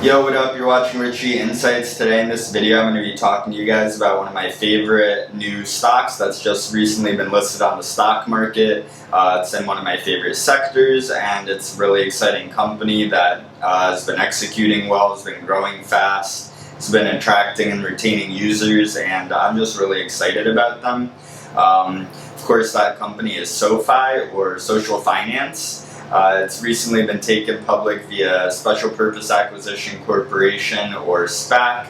Yo, what up? You're watching Richie Insights. Today in this video I'm going to be talking to you guys about one of my favorite new stocks that's just recently been listed on the stock market. It's in one of my favorite sectors, and it's a really exciting company that has been executing well, has been growing fast, it's been attracting and retaining users, and I'm just really excited about them. Of course, that company is Sofi, or Social Finance. It's recently been taken public via Special Purpose Acquisition Corporation, or SPAC.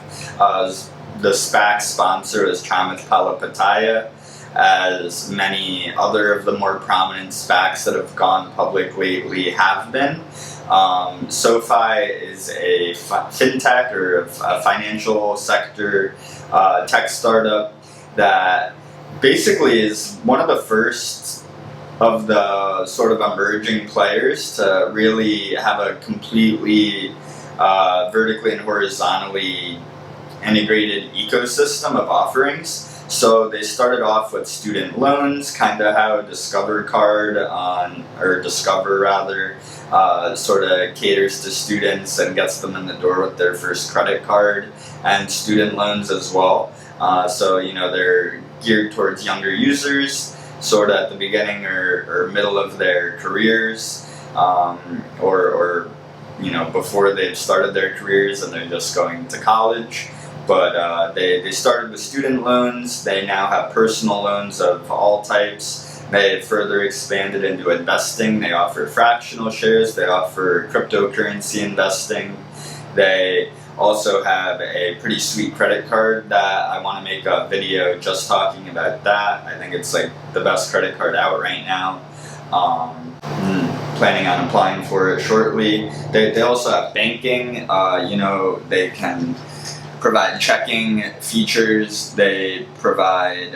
The SPAC sponsor is Chamath Palihapitiya, as many other of the more prominent SPACs that have gone public lately have been. Sofi is a fintech, or a financial sector tech startup that basically is one of the first of the sort of emerging players to really have a completely vertically and horizontally integrated ecosystem of offerings. So they started off with student loans, kind of how Discover Card Discover rather, sort of caters to students and gets them in the door with their first credit card, and student loans as well. So they're geared towards younger users, sort of at the beginning or middle of their careers, or before they've started their careers and they're just going to college. But they started with student loans. They now have personal loans of all types. They further expanded into investing. They offer fractional shares. They offer cryptocurrency investing. They also have a pretty sweet credit card that I want to make a video just talking about that. I think it's like the best credit card out right now. Planning on applying for it shortly. They also have banking. They can provide checking features. They provide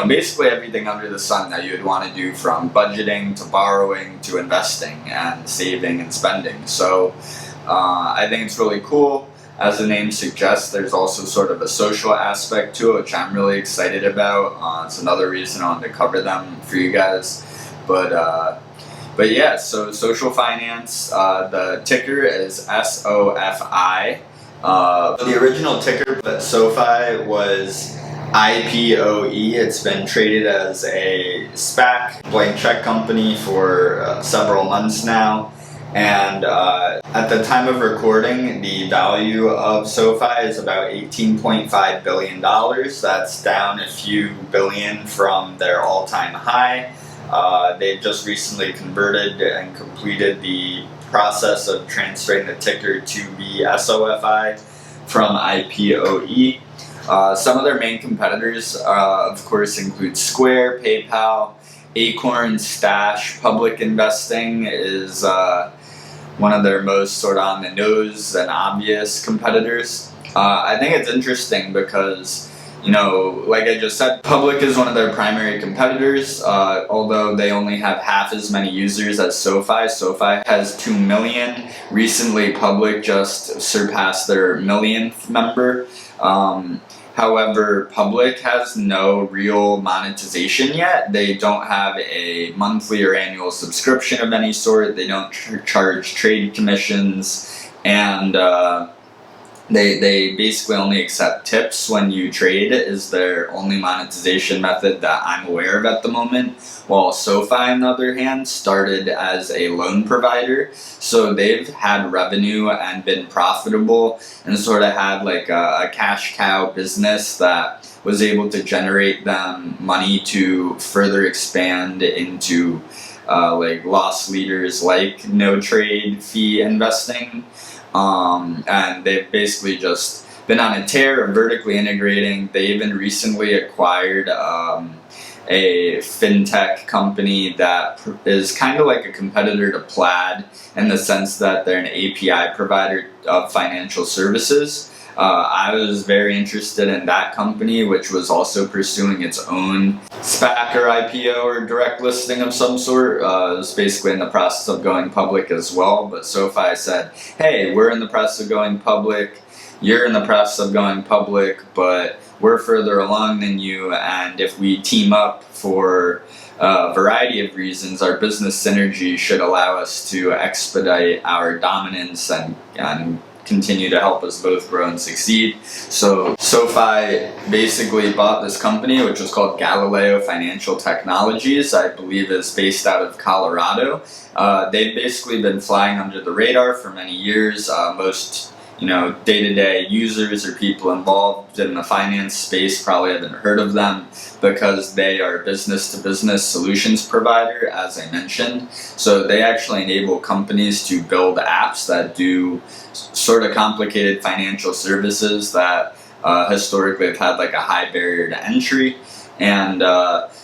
basically everything under the sun that you'd want to do, from budgeting to borrowing to investing and saving and spending. So I think it's really cool. As the name suggests, there's also sort of a social aspect to it, which I'm really excited about. It's another reason I wanted to cover them for you guys. But yeah, so Social Finance, the ticker is SOFI. The original ticker at Sofi was IPOE. It's been traded as a SPAC, blank check company, for several months now. And at the time of recording, the value of Sofi is about $18.5 billion. That's down a few billion from their all-time high. They've just recently converted and completed the process of transferring the ticker to be SOFI from IPOE. Some of their main competitors, of course, include Square, PayPal, Acorn, Stash. Public Investing is one of their most sort of on the nose and obvious competitors. I think it's interesting because, like I just said, Public is one of their primary competitors, although they only have half as many users as Sofi. Sofi has 2 million. Recently, Public just surpassed their millionth member. However, Public has no real monetization yet. They don't have a monthly or annual subscription of any sort. They don't charge trade commissions, and they basically only accept tips when you trade. Is their only monetization method that I'm aware of at the moment. While Sofi, on the other hand, started as a loan provider, so they've had revenue and been profitable and sort of had like a cash cow business that was able to generate them money to further expand into like loss leaders like no trade fee investing. And they've basically just been on a tear of vertically integrating. They even recently acquired a fintech company that is kind of like a competitor to Plaid, in the sense that they're an API provider of financial services. I was very interested in that company, which was also pursuing its own SPAC or IPO or direct listing of some sort. It was basically in the process of going public as well, but Sofi said, hey, we're in the process of going public, you're in the process of going public, but we're further along than you, and if we team up for a variety of reasons, our business synergy should allow us to expedite our dominance and continue to help us both grow and succeed. So SoFi basically bought this company, which was called Galileo Financial Technologies. I believe is based out of Colorado. They've basically been flying under the radar for many years. Most day-to-day users or people involved in the finance space probably haven't heard of them because they are a business-to-business solutions provider, as I mentioned. So they actually enable companies to build apps that do sort of complicated financial services that historically have had like a high barrier to entry. And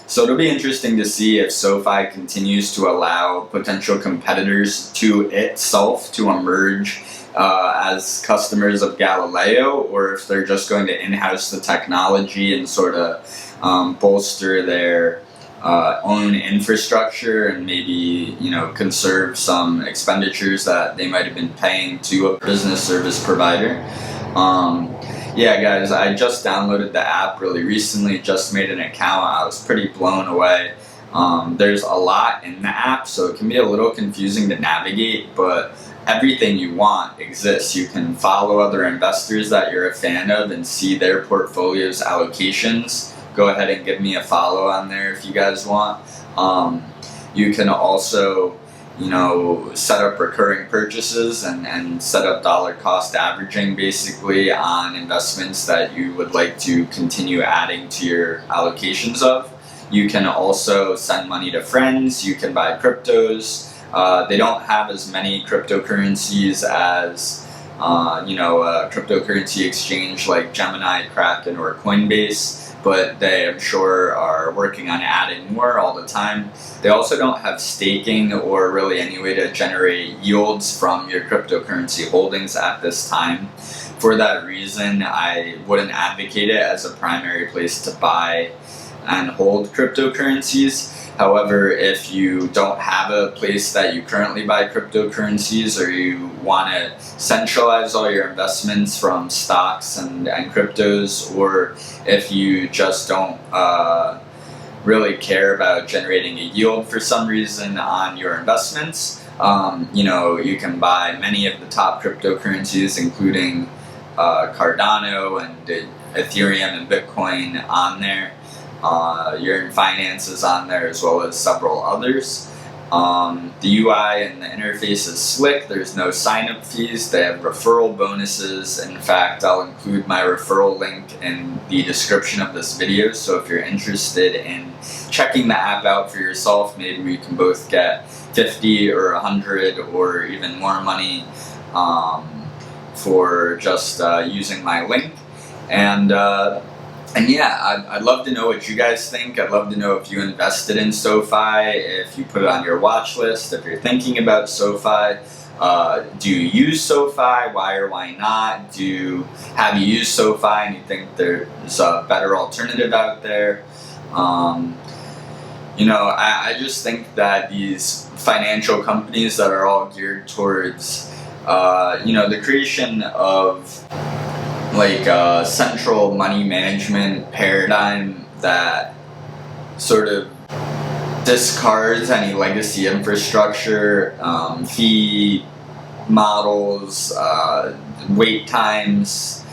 so it'll be interesting to see if SoFi continues to allow potential competitors to itself to emerge as customers of Galileo, or if they're just going to in-house the technology and sort of bolster their own infrastructure and maybe conserve some expenditures that they might have been paying to a business service provider. Yeah guys, I just downloaded the app really recently, just made an account. I was pretty blown away. There's a lot in the app, so it can be a little confusing to navigate, but everything you want exists. You can follow other investors that you're a fan of and see their portfolio's allocations. Go ahead and give me a follow on there if you guys want. You can also set up recurring purchases and set up dollar cost averaging basically on investments that you would like to continue adding to your allocations of. You can also send money to friends. You can buy cryptos. They don't have as many cryptocurrencies as a cryptocurrency exchange like Gemini, Kraken, or Coinbase, but they, I'm sure, are working on adding more all the time. They also don't have staking or really any way to generate yields from your cryptocurrency holdings at this time. For that reason, I wouldn't advocate it as a primary place to buy and hold cryptocurrencies. However, if you don't have a place that you currently buy cryptocurrencies, or you want to centralize all your investments from stocks and cryptos, or if you just don't really care about generating a yield for some reason on your investments, you can buy many of the top cryptocurrencies, including Cardano and Ethereum and Bitcoin on there. Your finance is on there, as well as several others. The UI and the interface is slick. There's no sign-up fees. They have referral bonuses. In fact, I'll include my referral link in the description of this video, so if you're interested in checking the app out for yourself, maybe we can both get 50 or 100 or even more money for just using my link. And yeah, I'd love to know what you guys think. I'd love to know if you invested in SoFi, if you put it on your watch list, if you're thinking about SoFi. Do you use SoFi? Why or why not? Have you used SoFi and you think there's a better alternative out there? I just think that these financial companies that are all geared towards, the creation of like a central money management paradigm that sort of discards any legacy infrastructure, fee models, wait times.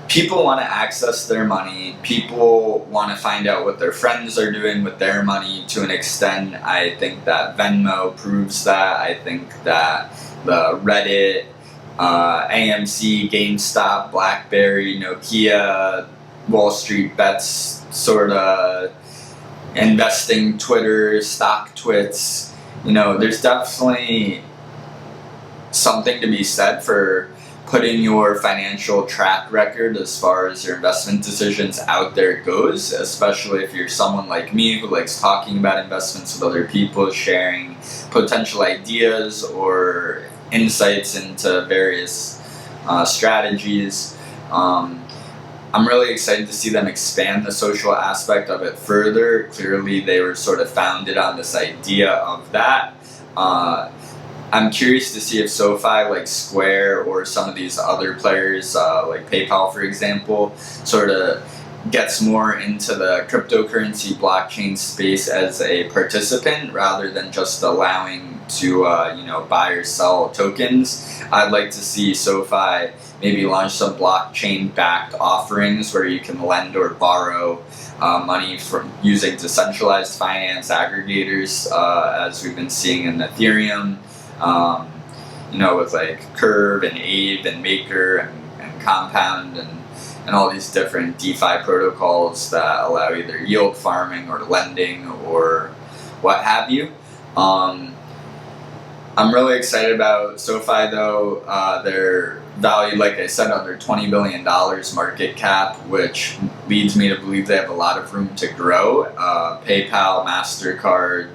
People want to access their money. People want to find out what their friends are doing with their money to an extent. I think that Venmo proves that. I think that the Reddit, AMC, GameStop, BlackBerry, Nokia, Wall Street Bets, sort of investing Twitter, stock twits. There's definitely something to be said for putting your financial track record as far as your investment decisions out there goes, especially if you're someone like me who likes talking about investments with other people, sharing potential ideas or insights into various strategies. I'm really excited to see them expand the social aspect of it further. Clearly they were sort of founded on this idea of that. I'm curious to see if SoFi, like Square or some of these other players, like PayPal for example, sort of gets more into the cryptocurrency blockchain space as a participant rather than just allowing to buy or sell tokens. I'd like to see SoFi maybe launch some blockchain-backed offerings where you can lend or borrow money from using decentralized finance aggregators, as we've been seeing in Ethereum, with like Curve and Aave and Maker and Compound and all these different DeFi protocols that allow either yield farming or lending or what have you. I'm really excited about SoFi though. They're valued, like I said, under $20 billion market cap, which leads me to believe they have a lot of room to grow. PayPal, MasterCard,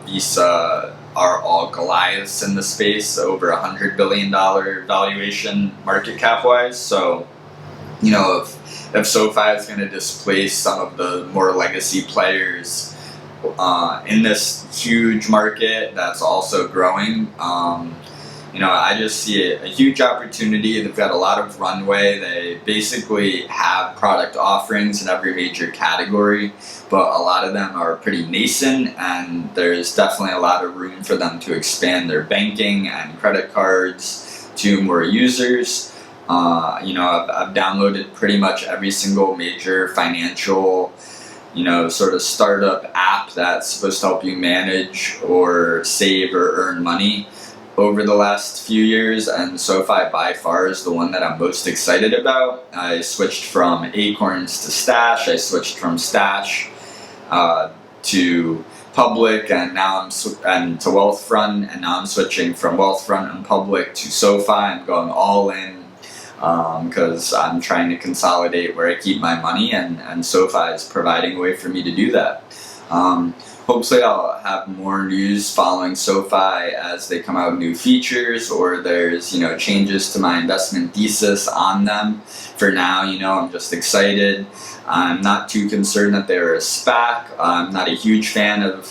Visa are all Goliaths in the space, over $100 billion valuation market cap wise. So, if SoFi is going to displace some of the more legacy players in this huge market that's also growing, I just see a huge opportunity. They've got a lot of runway. They basically have product offerings in every major category, but a lot of them are pretty nascent, and there's definitely a lot of room for them to expand their banking and credit cards to more users. I've downloaded pretty much every single major financial sort of startup app that's supposed to help you manage or save or earn money over the last few years, and SoFi by far is the one that I'm most excited about. I switched from Acorns to Stash, I switched from Stash to Public, and now and to Wealthfront, and now I'm switching from Wealthfront and Public to SoFi. I'm going all in because I'm trying to consolidate where I keep my money, and SoFi is providing a way for me to do that. Hopefully I'll have more news following SoFi as they come out with new features, or there's changes to my investment thesis on them. For now, I'm just excited. I'm not too concerned that they're a SPAC. I'm not a huge fan of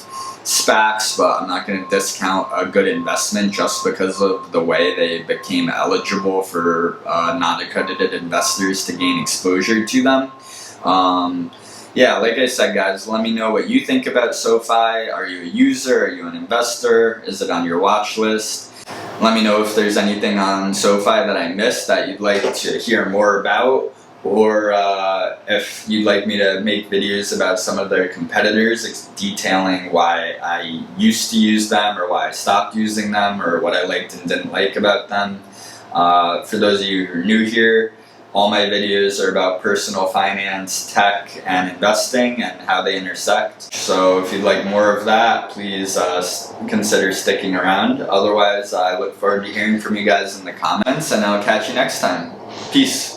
SPACs, but I'm not going to discount a good investment just because of the way they became eligible for non-accredited investors to gain exposure to them. Yeah, like I said, guys, let me know what you think about SoFi. Are you a user? Are you an investor? Is it on your watch list? Let me know if there's anything on SoFi that I missed that you'd like to hear more about, or if you'd like me to make videos about some of their competitors, detailing why I used to use them or why I stopped using them or what I liked and didn't like about them. For those of you who are new here, all my videos are about personal finance, tech, and investing and how they intersect. So if you'd like more of that, please consider sticking around. Otherwise, I look forward to hearing from you guys in the comments, and I'll catch you next time. Peace.